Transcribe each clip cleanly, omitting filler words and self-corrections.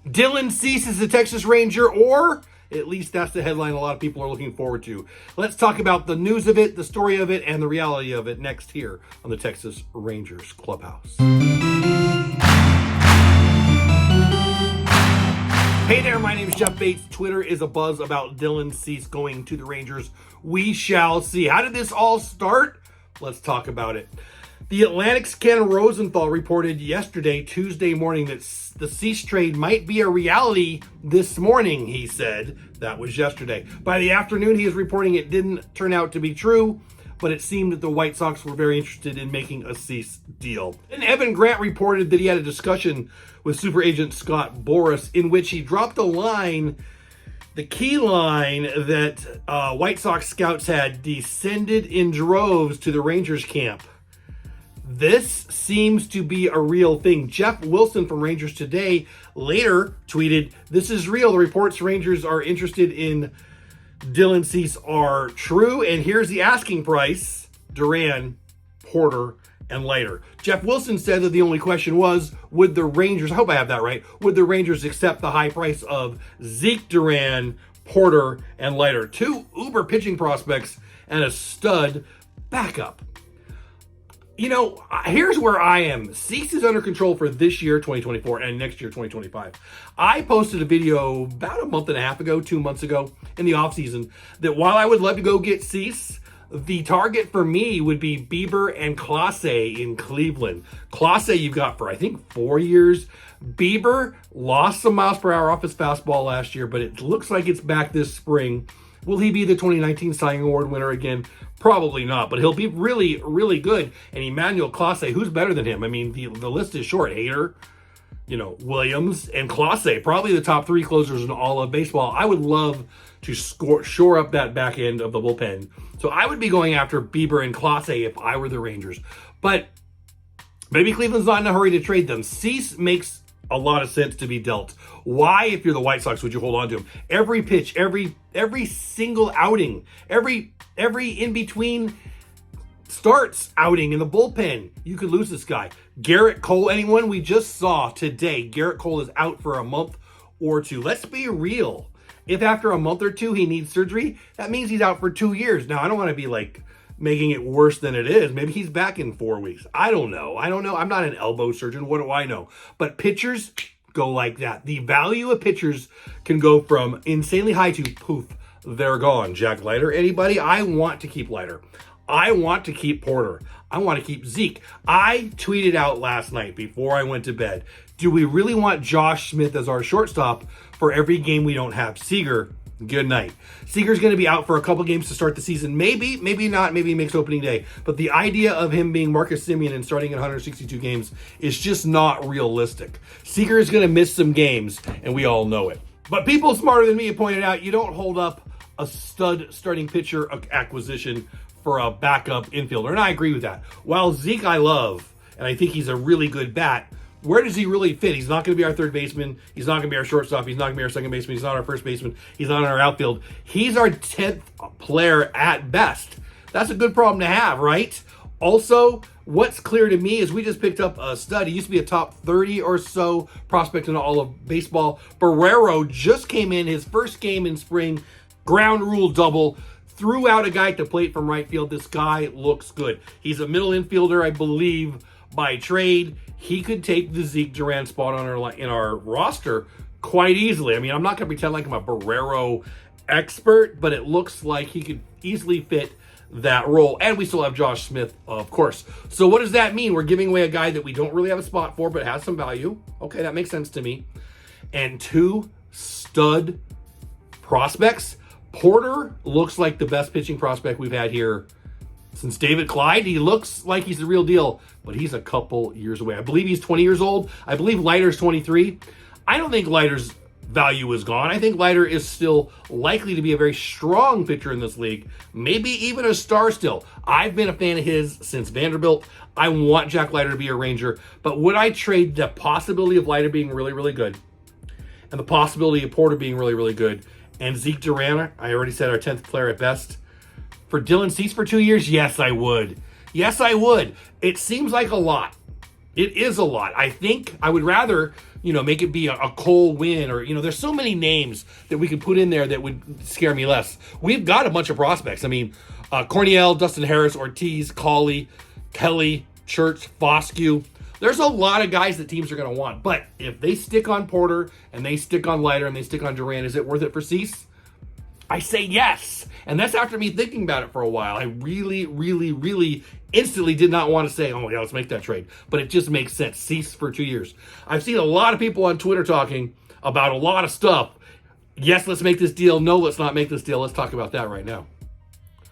Dylan Cease is the Texas Ranger, or at least that's the headline a lot of people are looking forward to. Let's talk about the news of it, the story of it, and the reality of it next here on the Texas Rangers Clubhouse. Hey there, my name is Jeff Bates. Twitter is abuzz about Dylan Cease going to the Rangers. We shall see. How did this all start? Let's talk about it. The Atlantic's Ken Rosenthal reported yesterday, Tuesday morning, that the Cease trade might be a reality this morning, he said. That was yesterday. By the afternoon, he is reporting it didn't turn out to be true, but it seemed that the White Sox were very interested in making a Cease deal. And Evan Grant reported that he had a discussion with super agent Scott Boras in which he dropped a line, the key line, that White Sox scouts had descended in droves to the Rangers camp. This seems to be a real thing. Jeff Wilson from Rangers Today later tweeted, "This is real. The reports Rangers are interested in Dylan Cease are true, and here's the asking price: Duran, Porter, and Leiter." Jeff Wilson said that the only question was, would the Rangers, I hope I have that right, would the Rangers accept the high price of Zeke Duran, Porter, and Leiter? Two uber pitching prospects and a stud backup. You know, here's where I am. Cease is under control for this year, 2024, and next year, 2025. I posted a video about a month and a half ago, 2 months ago, in the offseason, that while I would love to go get Cease, the target for me would be Bieber and Clase in Cleveland. Clase you've got for, I think, 4 years. Bieber lost some miles per hour off his fastball last year, but it looks like it's back this spring. Will he be the 2019 Cy Young Award winner again? Probably not, but he'll be really, really good. And Emmanuel Clase, who's better than him? I mean, the list is short. Hader, Williams, and Clase, probably the top three closers in all of baseball. I would love to shore up that back end of the bullpen. So I would be going after Bieber and Clase if I were the Rangers. But maybe Cleveland's not in a hurry to trade them. Cease makes a lot of sense to be dealt. Why, if you're the White Sox, would you hold on to him? Every pitch, every single outing, every in-between starts outing in the bullpen, you could lose this guy. Gerrit Cole, anyone we just saw today, Gerrit Cole is out for a month or two. Let's be real. If after a month or two he needs surgery, that means he's out for 2 years. Now, I don't want to be making it worse than it is. Maybe he's back in 4 weeks. I don't know. I'm not an elbow surgeon. What do I know? But pitchers go like that. The value of pitchers can go from insanely high to poof, they're gone. Jack Leiter, anybody? I want to keep Leiter. I want to keep Porter. I want to keep Zeke. I tweeted out last night before I went to bed, do we really want Josh Smith as our shortstop for every game we don't have Seager? Good night. Seager's going to be out for a couple games to start the season. Maybe, maybe not. Maybe he makes opening day. But the idea of him being Marcus Semien and starting in 162 games is just not realistic. Seager is going to miss some games, and we all know it. But people smarter than me have pointed out you don't hold up a stud starting pitcher acquisition for a backup infielder, and I agree with that. While Zeke I love, and I think he's a really good bat, where does he really fit? He's not going to be our third baseman. He's not going to be our shortstop. He's not going to be our second baseman. He's not our first baseman. He's not in our outfield. He's our 10th player at best. That's a good problem to have, right? Also, what's clear to me is we just picked up a stud. He used to be a top 30 or so prospect in all of baseball. Barrero just came in his first game in spring, ground rule double, threw out a guy at the plate from right field. This guy looks good. He's a middle infielder, I believe, by trade. He could take the Zeke Duran spot on in our roster quite easily. I mean, I'm not going to pretend like I'm a Barrero expert, but it looks like he could easily fit that role. And we still have Josh Smith, of course. So what does that mean? We're giving away a guy that we don't really have a spot for, but has some value. Okay, that makes sense to me. And two stud prospects. Porter looks like the best pitching prospect we've had here since David Clyde. He looks like he's the real deal, but he's a couple years away. I believe he's 20 years old. I believe Leiter's 23. I don't think Leiter's value is gone. I think Leiter is still likely to be a very strong pitcher in this league, maybe even a star still. I've been a fan of his since Vanderbilt. I want Jack Leiter to be a Ranger, but would I trade the possibility of Leiter being really, really good and the possibility of Porter being really, really good and Zeke Duran, I already said our 10th player at best, for Dylan Cease for 2 years? Yes, I would. Yes, I would. It seems like a lot. It is a lot. I think I would rather make it be a Cole win, or, there's so many names that we could put in there that would scare me less. We've got a bunch of prospects. I mean, Corniel, Dustin Harris, Ortiz, Cauley, Kelly, Church, Foscue. There's a lot of guys that teams are going to want. But if they stick on Porter and they stick on Leiter and they stick on Duran, is it worth it for Cease? I say yes. And that's after me thinking about it for a while. I really, really, really instantly did not want to say, oh, yeah, let's make that trade. But it just makes sense. Cease for 2 years. I've seen a lot of people on Twitter talking about a lot of stuff. Yes, let's make this deal. No, let's not make this deal. Let's talk about that right now.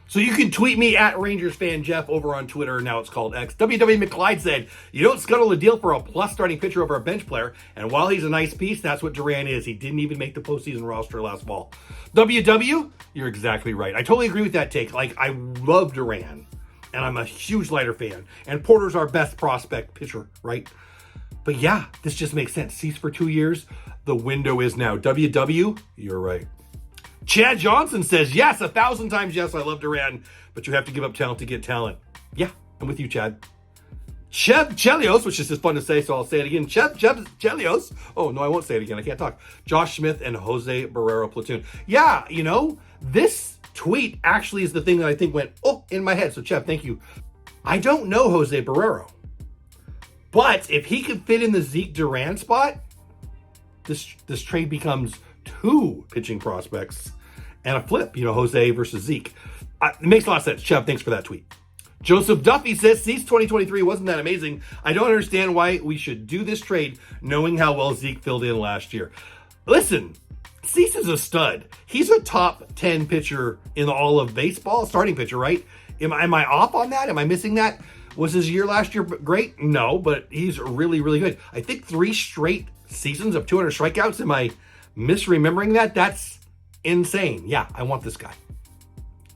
So you can tweet me at Rangers fan Jeff over on Twitter. Now it's called X. WW McClyde said, you don't scuttle a deal for a plus starting pitcher over a bench player. And while he's a nice piece, that's what Duran is. He didn't even make the postseason roster last fall. WW, you're exactly right. I totally agree with that take. Like, I love Duran, and I'm a huge Leiter fan. And Porter's our best prospect pitcher, right? But yeah, this just makes sense. Cease for 2 years. The window is now. WW, you're right. Chad Johnson says, yes, 1,000 times yes, I love Duran, but you have to give up talent to get talent. Yeah, I'm with you, Chad. Chev Chelios, which is just fun to say, so I'll say it again. Chev Chelios. Oh, no, I won't say it again. I can't talk. Josh Smith and Jose Barrero platoon. Yeah, this tweet actually is the thing that I think went, in my head. So, Chev, thank you. I don't know Jose Barrero, but if he could fit in the Zeke Duran spot, this trade becomes 2 pitching prospects and a flip, Jose versus Zeke. It makes a lot of sense. Chev, thanks for that tweet. Joseph Duffy says, Cease 2023 wasn't that amazing. I don't understand why we should do this trade knowing how well Zeke filled in last year. Listen, Cease is a stud. He's a top 10 pitcher in all of baseball, starting pitcher, right? Am I off on that? Am I missing that? Was his year last year great? No, but he's really, really good. I think 3 straight seasons of 200 strikeouts. Am I misremembering that? That's insane. Yeah, I want this guy.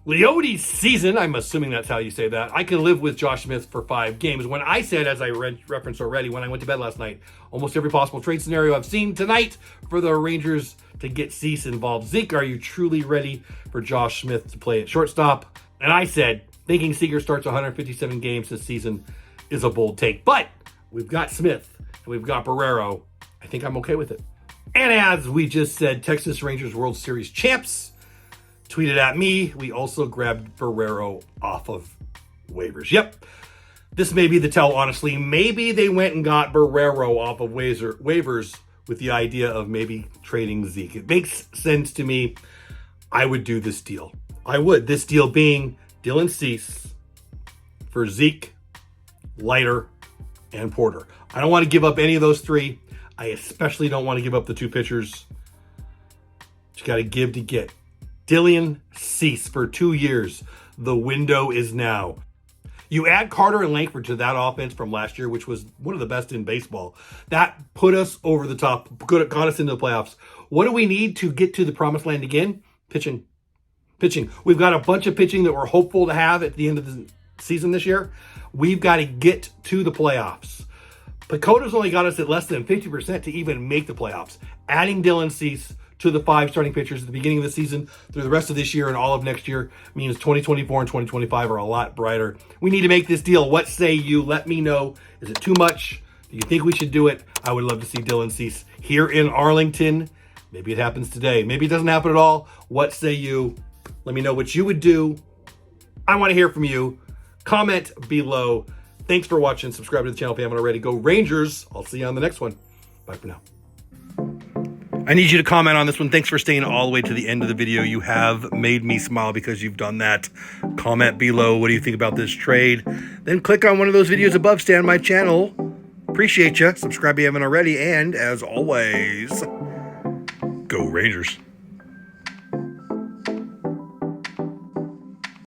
Leody's season, I'm assuming that's how you say that. I can live with Josh Smith for 5 games. When I said, as I referenced already, when I went to bed last night, almost every possible trade scenario I've seen tonight for the Rangers to get Cease involved. Zeke, are you truly ready for Josh Smith to play at shortstop? And I said, thinking Seager starts 157 games this season is a bold take. But we've got Smith and we've got Barrero. I think I'm okay with it. And as we just said, Texas Rangers World Series champs tweeted at me. We also grabbed Barrero off of waivers. Yep. This may be the tell, honestly. Maybe they went and got Barrero off of waivers with the idea of maybe trading Zeke. It makes sense to me. I would do this deal. I would. This deal being Dylan Cease for Zeke, Leiter, and Porter. I don't want to give up any of those 3. I especially don't want to give up the 2 pitchers. You got to give to get. Dylan Cease for 2 years. The window is now. You add Carter and Langford to that offense from last year, which was one of the best in baseball. That put us over the top, got us into the playoffs. What do we need to get to the promised land again? Pitching. We've got a bunch of pitching that we're hopeful to have at the end of the season this year. We've got to get to the playoffs. Pacoda's only got us at less than 50% to even make the playoffs. Adding Dylan Cease to the 5 starting pitchers at the beginning of the season through the rest of this year and all of next year means 2024 and 2025 are a lot brighter. We need to make this deal. What say you? Let me know. Is it too much? Do you think we should do it? I would love to see Dylan Cease here in Arlington. Maybe it happens today. Maybe it doesn't happen at all. What say you? Let me know what you would do. I want to hear from you. Comment below. Thanks for watching. Subscribe to the channel if you haven't already. Go Rangers. I'll see you on the next one. Bye for now. I need you to comment on this one. Thanks for staying all the way to the end of the video. You have made me smile because you've done that. Comment below. What do you think about this trade? Then click on one of those videos above. Stay on my channel. Appreciate you. Subscribe if you haven't already. And as always, go Rangers.